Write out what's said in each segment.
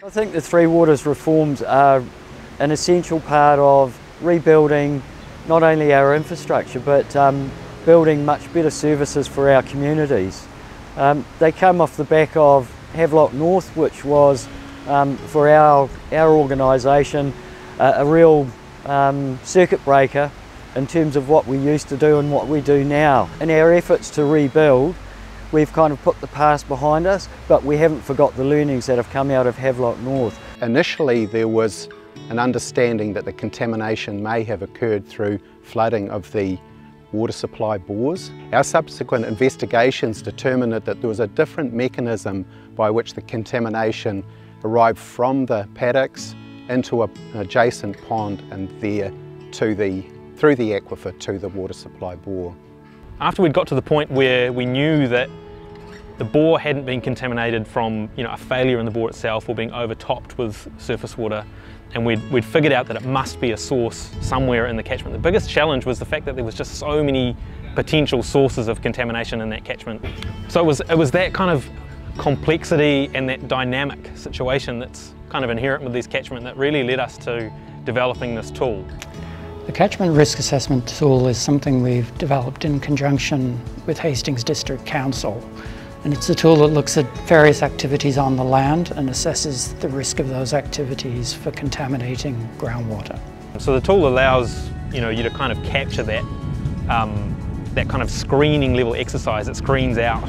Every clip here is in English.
I think the Three Waters reforms are an essential part of rebuilding not only our infrastructure but building much better services for our communities. They come off the back of Havelock North, which was for our organisation a real circuit breaker in terms of what we used to do and what we do now. In our efforts to rebuild, we've kind of put the past behind us, but we haven't forgot the learnings that have come out of Havelock North. Initially there was an understanding that the contamination may have occurred through flooding of the water supply bores. Our subsequent investigations determined that there was a different mechanism by which the contamination arrived from the paddocks into an adjacent pond and there through the aquifer to the water supply bore. After we'd got to the point where we knew that the bore hadn't been contaminated from a failure in the bore itself or being overtopped with surface water, and we'd figured out that it must be a source somewhere in the catchment. The biggest challenge was the fact that there was just so many potential sources of contamination in that catchment. So it was that kind of complexity and that dynamic situation that's kind of inherent with these catchment that really led us to developing this tool. The Catchment Risk Assessment tool is something we've developed in conjunction with Hastings District Council, and it's a tool that looks at various activities on the land and assesses the risk of those activities for contaminating groundwater. So the tool allows you to kind of capture that that kind of screening level exercise that screens out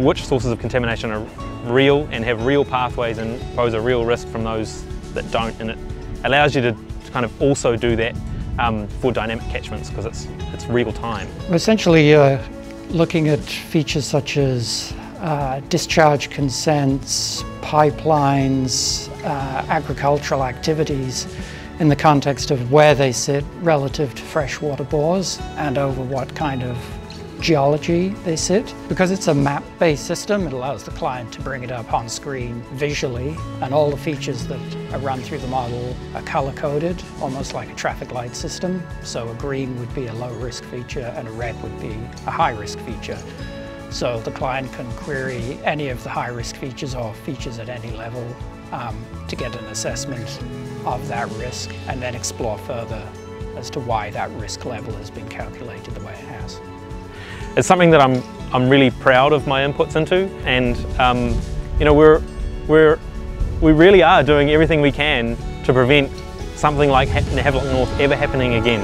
which sources of contamination are real and have real pathways and pose a real risk from those that don't, and it allows you to kind of also do that for dynamic catchments because it's real time. Essentially looking at features such as discharge consents, pipelines, agricultural activities in the context of where they sit relative to freshwater bores and over what kind of geology they sit. Because it's a map-based system, it allows the client to bring it up on screen visually, and all the features that are run through the model are color-coded, almost like a traffic light system. So a green would be a low-risk feature and a red would be a high-risk feature. So the client can query any of the high-risk features or features at any level to get an assessment of that risk and then explore further as to why that risk level has been calculated the way it has. It's something that I'm really proud of my inputs into, and we really are doing everything we can to prevent something like Havelock North ever happening again.